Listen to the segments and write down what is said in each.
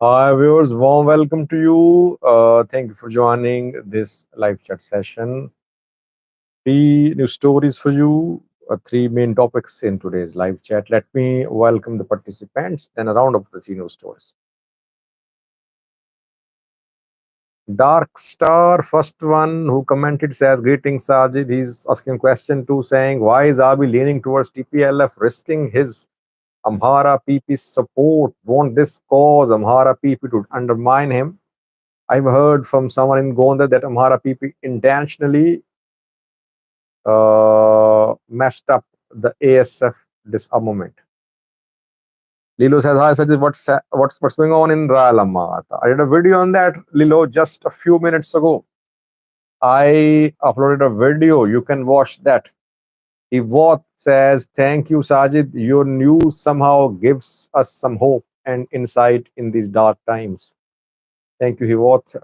Hi, viewers. Warm welcome to you. Thank you for joining this live chat session. Three new stories for you. Three main topics in today's live chat. Let me welcome the participants. Then a round of the three news stories. Dark Star, first one who commented says, "Greetings, Sajid." He's asking question two, saying, "Why is Abi leaning towards TPLF, risking his Amhara PP support? Won't this cause Amhara PP to undermine him?" I've heard from someone in Gonda that Amhara people intentionally messed up the ASF disarmament. Lilo says, "Hi, Sajid, what's going on in Rayalamat?" I did a video on that, Lilo, just a few minutes ago. I uploaded a video. You can watch that. Ivot says, "Thank you, Sajid. Your news somehow gives us some hope and insight in these dark times." Thank you, Ivot.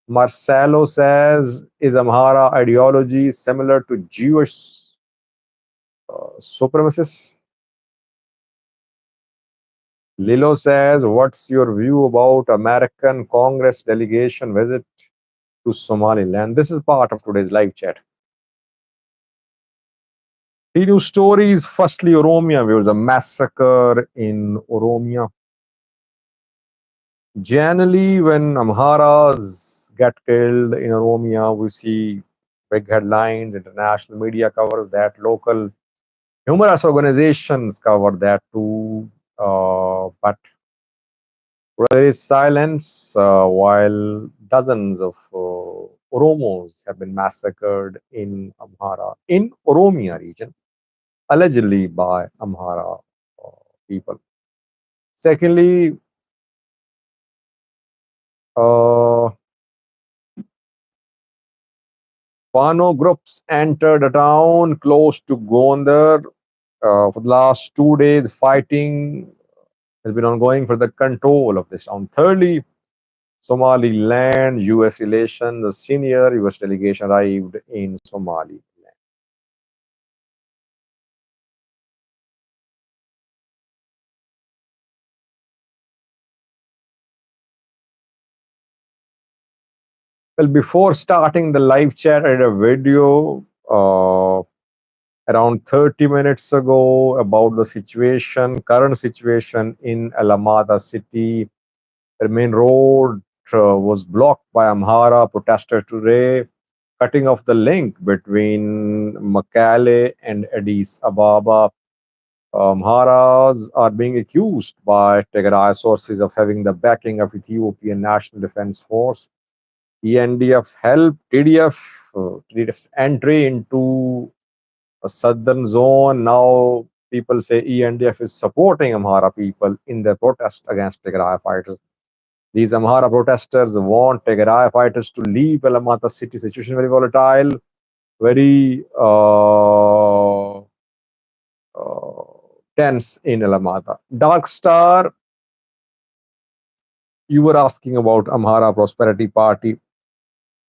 Marcelo says, "Is Amhara ideology similar to Jewish supremacists?" Lilo says, "What's your view about American Congress delegation visit to Somaliland?" This is part of today's live chat. Three news stories. Firstly, Oromia. There was a massacre in Oromia. Generally, when Amharas get killed in Oromia, we see big headlines, international media covers that, local humorous organizations cover that too, but there is silence while dozens of Oromos have been massacred in Amhara, in Oromia region, allegedly by Amhara people. Secondly, uh, Fano groups entered a town close to Gondar. For the last 2 days, fighting has been ongoing for the control of this town. Thirdly, Somaliland US relations, the senior US delegation arrived in Somaliland. Well, before starting the live chat, I did a video around 30 minutes ago about the situation, current situation in Alamada city. The main road was blocked by Amhara protesters today, cutting off the link between Makale and Addis Ababa. Amharas are being accused by Tigray sources of having the backing of Ethiopian National Defense Force. ENDF helped TDF's entry into a southern zone. Now people say ENDF is supporting Amhara people in their protest against Tigray fighters. These Amhara protesters want Tigray fighters to leave Alamata city. Situation very volatile, very tense in Alamata. Dark Star, you were asking about Amhara Prosperity Party,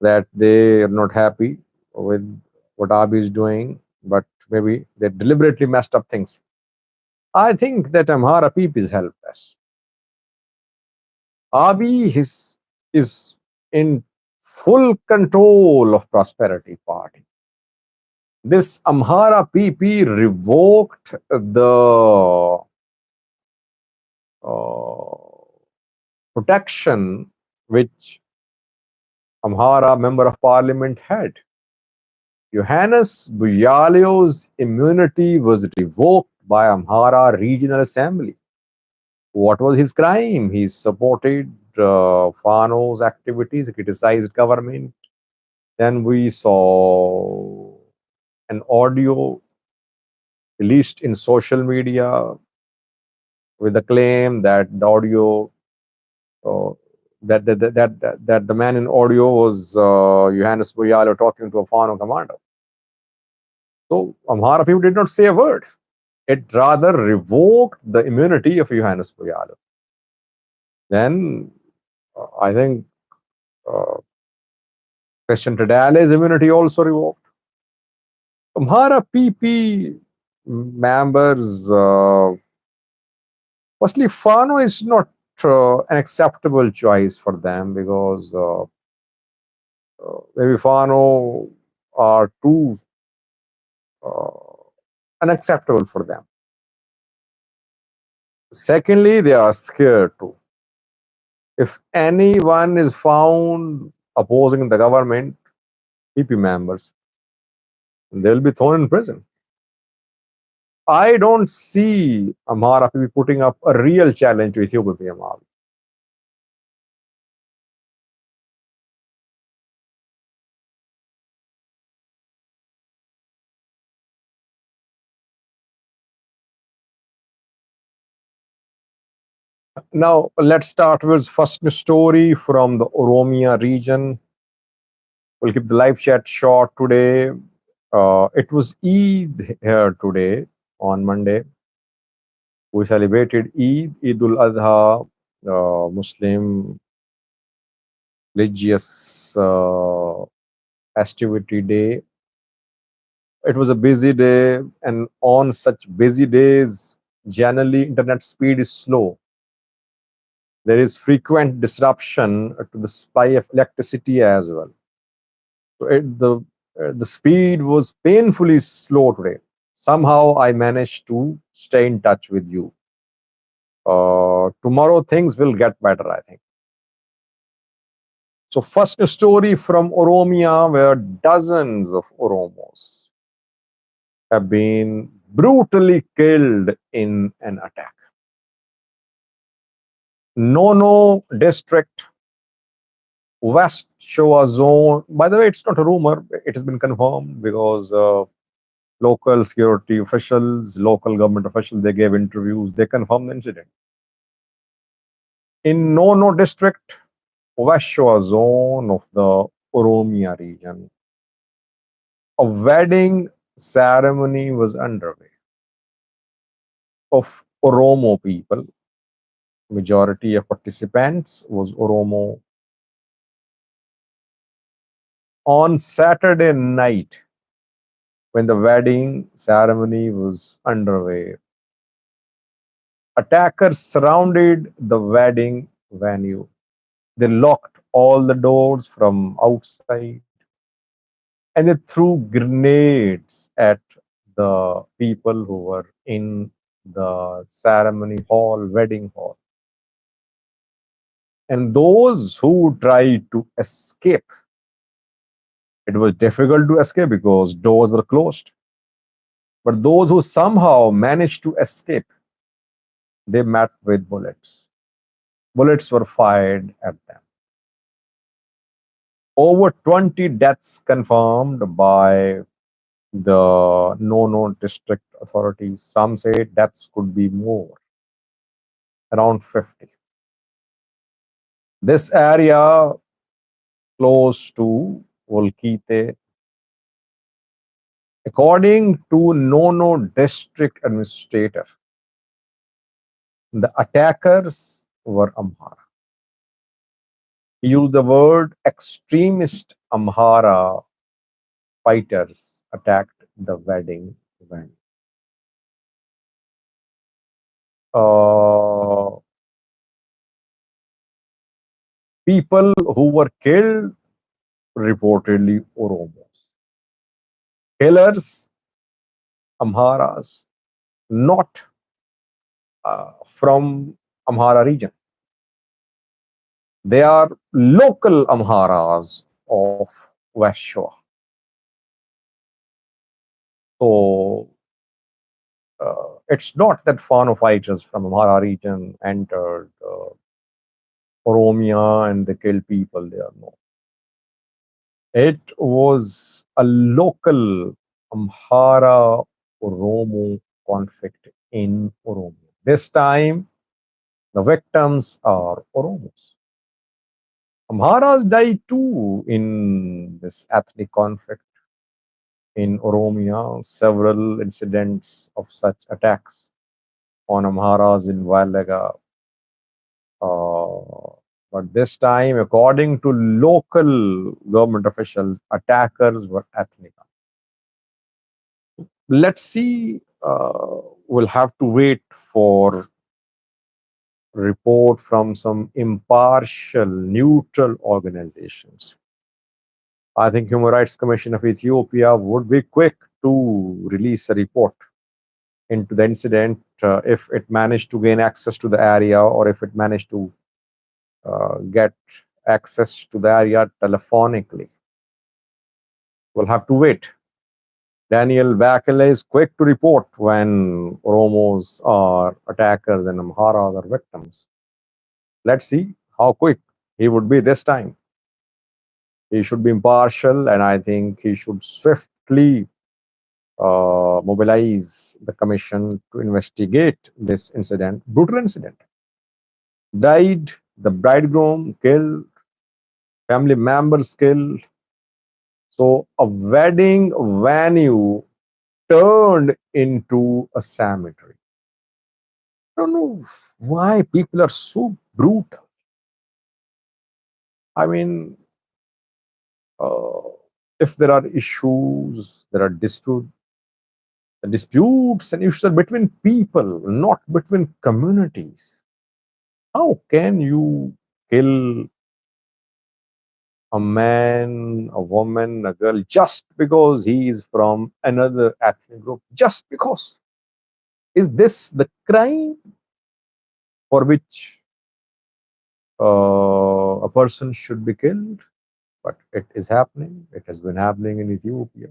that they are not happy with what Abiy is doing, but maybe they deliberately messed up things. I think that Amhara people is helpless. Abiy is in full control of Prosperity Party. This Amhara PP revoked the protection which Amhara member of parliament had. Johannes Buyalio's immunity was revoked by Amhara Regional Assembly. What was his crime? He supported Fano's activities, criticized government. Then we saw an audio released in social media with the claim that the audio uh, that the man in audio was Johannes Buyalo talking to a Fano commander. So Amhara people did not say a word. It rather revoked the immunity of Johannes Buyalo. Then I think Christian Tadale's immunity also revoked. Amhara PP members, firstly, Fano is not an acceptable choice for them because maybe Fano are too uh, unacceptable for them. Secondly, they are scared too. If anyone is found opposing the government, PP members, they will be thrown in prison. I don't see Amhara PP putting up a real challenge to Ethiopia PMR. Now, let's start with first story from the Oromia region. We'll keep the live chat short today. It was Eid here today on Monday. We celebrated Eid ul Adha, Muslim religious festivity day. It was a busy day, and on such busy days, generally internet speed is slow. There is frequent disruption to the supply of electricity as well. So the speed was painfully slow today. Somehow I managed to stay in touch with you. Tomorrow things will get better, I think. So first story from Oromia, where dozens of Oromos have been brutally killed in an attack. Nono district, West Shoa zone. By the way, it's not a rumor. It has been confirmed because local security officials, local government officials, they gave interviews. They confirmed the incident. In Nono district, West Shoa zone of the Oromia region, a wedding ceremony was underway of Oromo people. Majority of participants was Oromo. On Saturday night, when the wedding ceremony was underway, attackers surrounded the wedding venue. They locked all the doors from outside and they threw grenades at the people who were in the ceremony hall, wedding hall. And those who tried to escape, it was difficult to escape because doors were closed. But those who somehow managed to escape, they met with bullets. Bullets were fired at them. Over 20 deaths confirmed by the Nono district authorities. Some say deaths could be more, around 50. This area close to Volkite, according to Nono district administrator, the attackers were Amhara. He used the word extremist Amhara fighters attacked the wedding event. People who were killed reportedly Oromos. Killers, Amharas, not from Amhara region. They are local Amharas of West Shoa. So it's not that Fano fighters from Amhara region entered Oromia and they killed people there. No. It was a local Amhara Oromo conflict in Oromia. This time, the victims are Oromos. Amharas died too in this ethnic conflict in Oromia. Several incidents of such attacks on Amharas in Valaga. But this time, according to local government officials, attackers were ethnic. Let's see. We'll have to wait for report from some impartial, neutral organizations. I think Human Rights Commission of Ethiopia would be quick to release a report into the incident if it managed to gain access to the area or if it managed to get access to the area telephonically. We'll have to wait. Daniel Bakele is quick to report when Oromos are attackers and Amharas are victims. Let's see how quick he would be this time. He should be impartial, and I think he should swiftly mobilize the commission to investigate this incident, brutal incident. Died, the bridegroom killed, family members killed. So a wedding venue turned into a cemetery. I don't know why people are so brutal. I mean, if there are issues, there are disputes. The disputes and issues are between people, not between communities. How can you kill a man, a woman, a girl just because he is from another ethnic group? Just because? Is this the crime for which a person should be killed? But it is happening. It has been happening in Ethiopia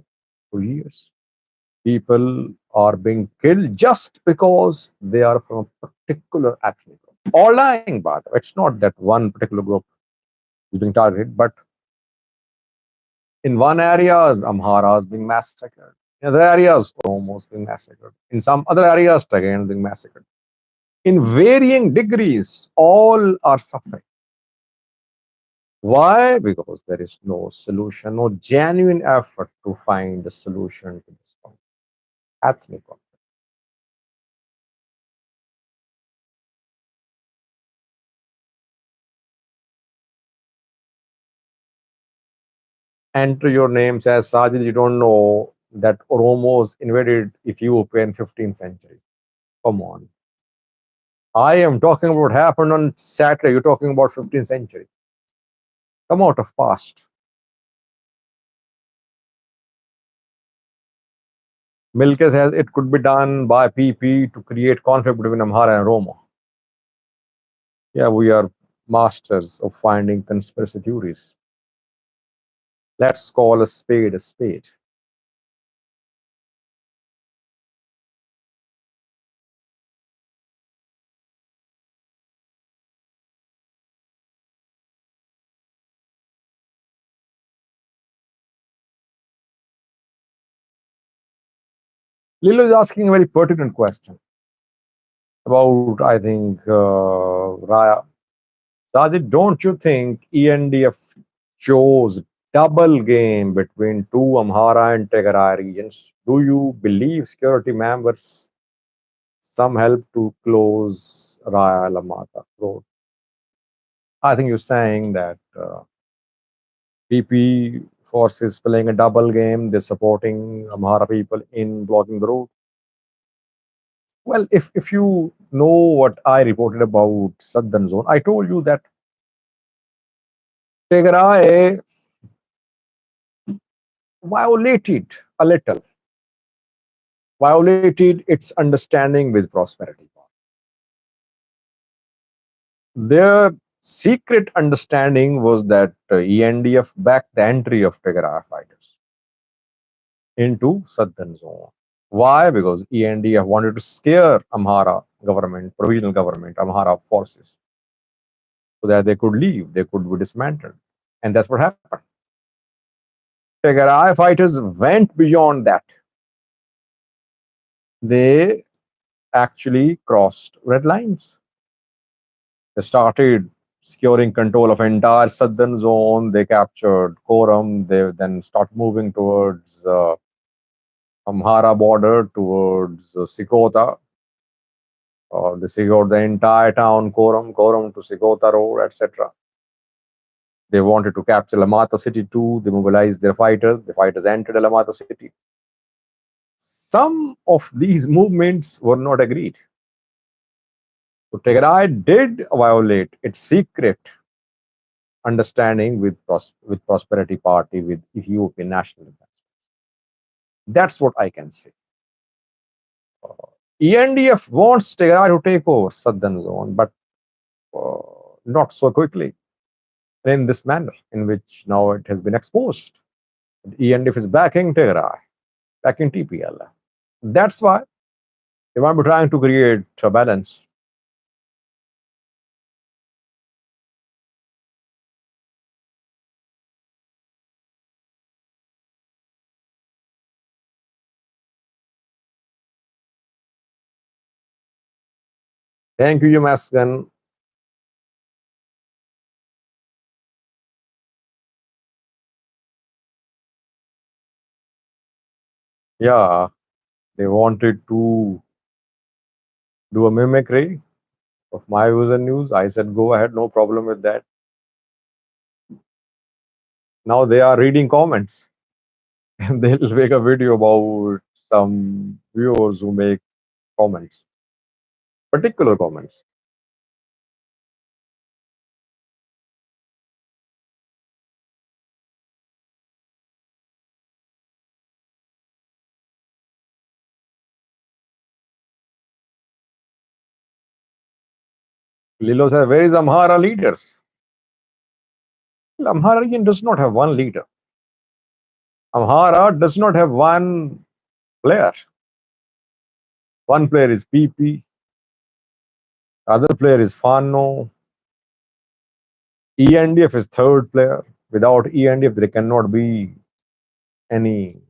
for years. People are being killed just because they are from a particular ethnic group. All lying, by the way. It's not that one particular group is being targeted, but in one areas, Amharas being massacred. In other areas, Oromos being massacred. In some other areas, Tagans being massacred. In varying degrees, all are suffering. Why? Because there is no solution, no genuine effort to find a solution to this conflict. Ethnic conflict. Enter your name says Sajid, you don't know that Oromos invaded Ethiopia in 15th century. Come on. I am talking about what happened on Saturday. You're talking about 15th century. Come out of past. Milke says it could be done by PP to create conflict between Amhara and Oromo. Yeah, we are masters of finding conspiracy theories. Let's call a spade a spade. Lilo is asking a very pertinent question about, I think, Raya. Sajid, don't you think ENDF chose double game between two Amhara and Tigray regions? Do you believe security members some help to close Raya Lamata road? I think you're saying that PP forces playing a double game, they're supporting Amhara people in blocking the road. Well, if you know what I reported about Southern Zone, I told you that Tigray violated a little, violated its understanding with prosperity. Their secret understanding was that ENDF backed the entry of Tigray fighters into Southern Zone. Why? Because ENDF wanted to scare Amhara government, provisional government, Amhara forces, so that they could leave, they could be dismantled. And that's what happened. Tigray fighters went beyond that. They actually crossed red lines. They started securing control of entire southern zone. They captured Koram. They then started moving towards Amhara border, towards Sikota. They secured the entire town, Koram to Sikota Road, etc. They wanted to capture Lamata city too. They mobilized their fighters. The fighters entered Lamata city. Some of these movements were not agreed. So Tigray did violate its secret understanding with Prosperity Party, with Ethiopian National Defense. That's what I can say. ENDF wants Tigray to take over southern zone, but not so quickly, in this manner, in which now it has been exposed. ENDF is backing Tigray, backing TPL. That's why they might be trying to create a balance. Thank you, Maskan. Yeah, they wanted to do a mimicry of my views and news. I said, go ahead, no problem with that. Now they are reading comments and they'll make a video about some viewers who make comments, particular comments. Lilo said, where is Amhara leaders? Well, Amhara region does not have one leader. Amhara does not have one player. One player is PP, other player is Fano, ENDF is third player. Without ENDF, there cannot be any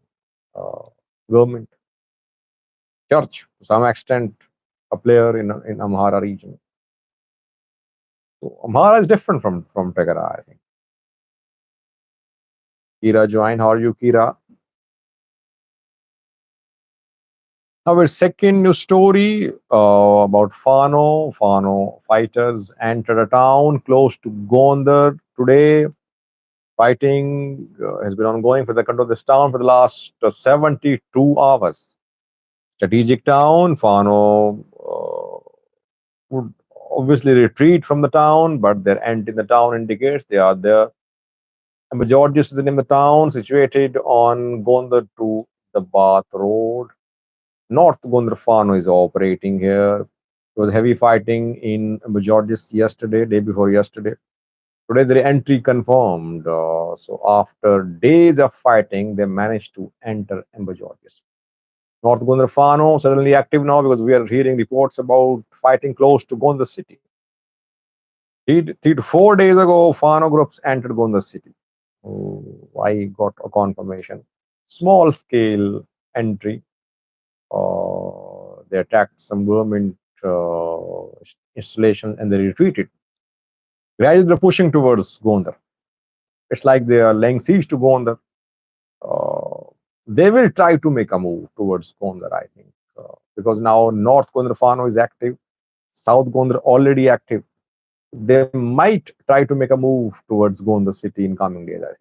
uh, government. Church, to some extent, a player in Amhara region. So Amhara is different from Tigray, I think. Kira joined. How are you, Kira? Now, our second news story about Fano. Fano fighters entered a town close to Gondar today. Fighting has been ongoing for the control of this town for the last 72 hours. Strategic town. Fano would obviously retreat from the town, but their end in the town indicates they are there. Amba Giorgis is the name of the town, situated on Gondar to the Bath Road. North Gondar Fano is operating here. There was heavy fighting in Amba Giorgis yesterday, day before yesterday. Today, the entry confirmed. So, after days of fighting, they managed to enter Amba Giorgis. North Gondar Fano suddenly active now because we are hearing reports about fighting close to Gondar city. 3 to 4 days ago, Fano groups entered Gondar city. Oh, I got a confirmation. Small scale entry. They attacked some government installation and they retreated. Gradually, they're pushing towards Gondar. It's like they are laying siege to Gondar. They will try to make a move towards Gondar, I think, because now North Gondar Fano is active, South Gondar already active. They might try to make a move towards Gondar city in coming days, I think.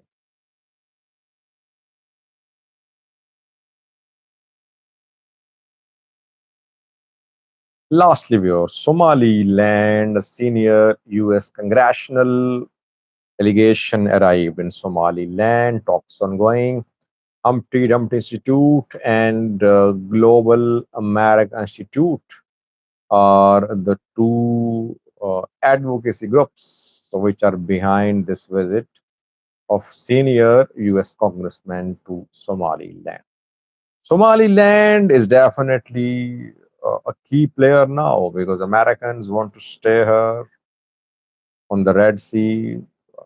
Lastly, viewers, Somaliland, senior US congressional delegation arrived in Somaliland, talks ongoing. Humpty Dumpty Institute and Global American Institute are the two advocacy groups which are behind this visit of senior US congressman to Somaliland. Somaliland is definitely a key player now because Americans want to stay here on the Red Sea.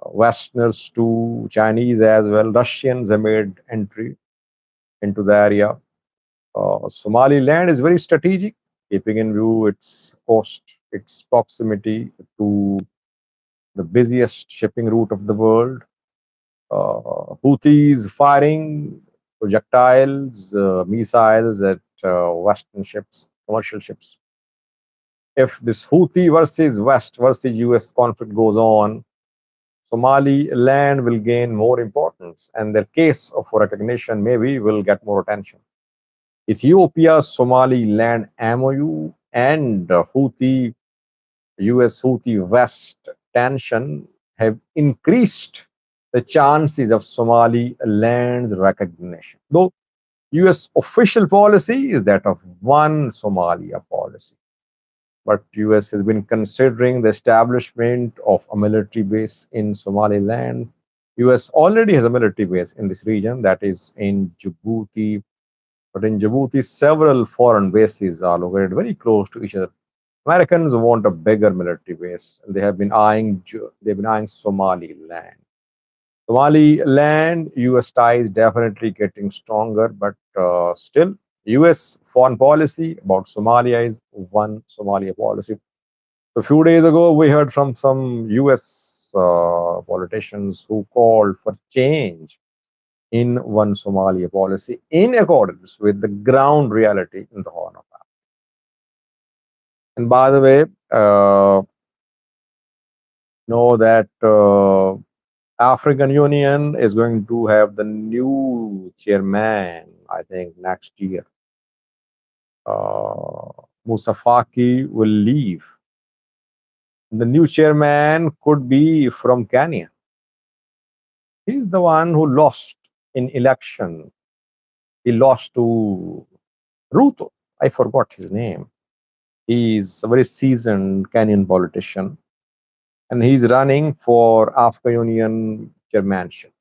Westerners too, Chinese as well, Russians have made entry into the area. Somaliland is very strategic, keeping in view its coast, its proximity to the busiest shipping route of the world. Houthis firing projectiles, missiles at Western ships, commercial ships. If this Houthi versus West versus US conflict goes on, Somaliland will gain more importance and their case for recognition maybe will get more attention. Ethiopia Somaliland MOU and Houthi US Houthi West tension have increased the chances of Somaliland's recognition. Though US official policy is that of one Somalia policy. But US has been considering the establishment of a military base in Somaliland. US already has a military base in this region, that is in Djibouti. But in Djibouti, several foreign bases are located very close to each other. Americans want a bigger military base, and they've been eyeing Somaliland. Somaliland, US ties definitely getting stronger, but still, US foreign policy about Somalia is one Somalia policy. A few days ago, we heard from some US politicians who called for change in one Somalia policy in accordance with the ground reality in the Horn of Africa. And by the way, know that African Union is going to have the new chairman, I think, next year. Musa Faki will leave. The new chairman could be from Kenya. He's the one who lost in election. He lost to Ruto. I forgot his name. He's a very seasoned Kenyan politician, and he's running for African Union chairmanship.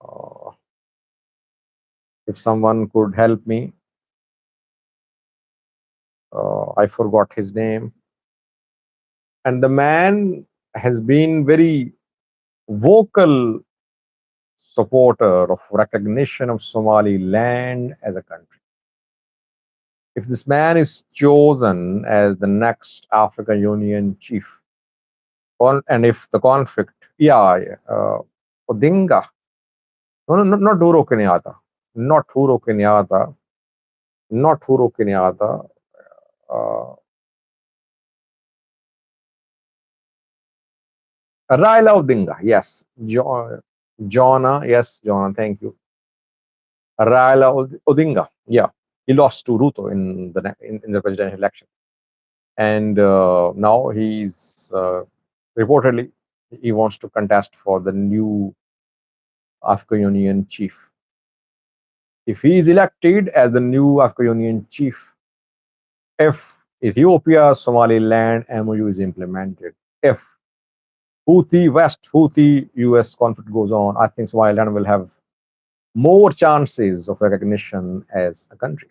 Uh, if someone could help me, I forgot his name. And the man has been very vocal supporter of recognition of Somaliland as a country. If this man is chosen as the next African Union chief, and if the conflict, Odinga, no, no, not Uhuru Kenyatta, not Uhuru Kenyatta, not Uhuru Kenyatta, uh, Raila Odinga, yes, Jonna, yes, Jonna, thank you. Raila Odinga, yeah, he lost to Ruto in the presidential election, and now he's reportedly he wants to contest for the new African Union chief. If he is elected as the new African Union chief, if Ethiopia Somaliland MOU is implemented, if West Houthi US conflict goes on, I think Somaliland will have more chances of recognition as a country.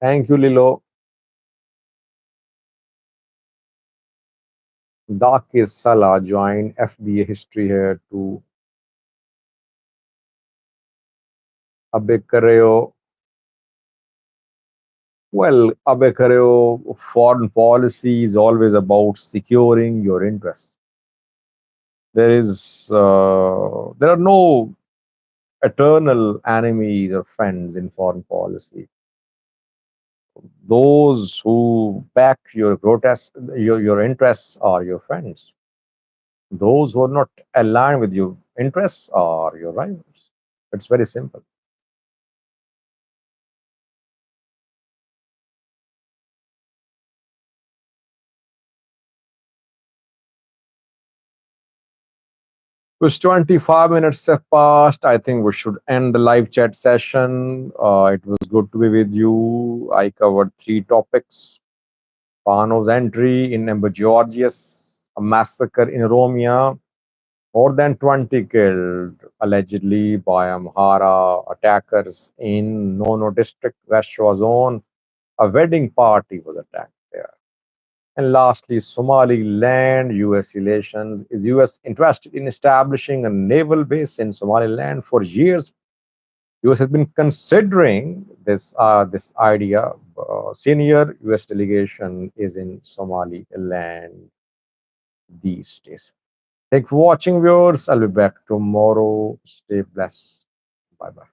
Thank you, Lilo. Dakis Salah joined FBA history here to Abekareo. Well, Abekareo, foreign policy is always about securing your interests. There are no eternal enemies or friends in foreign policy. Those who back your protest, your interests are your friends. Those who are not aligned with your interests are your rivals. It's very simple. It's 25 minutes have passed. I think we should end the live chat session. It was good to be with you. I covered 3 topics. Fano's entry in Amba Giorgis, a massacre in Oromia, more than 20 killed, allegedly by Amhara attackers in Nono district, West Shore zone. A wedding party was attacked there. And lastly, Somaliland, US relations. Is US interested in establishing a naval base in Somaliland? For years, US has been considering this idea. Senior US delegation is in Somaliland these days. Thank you for watching, viewers. I'll be back tomorrow. Stay blessed. Bye bye.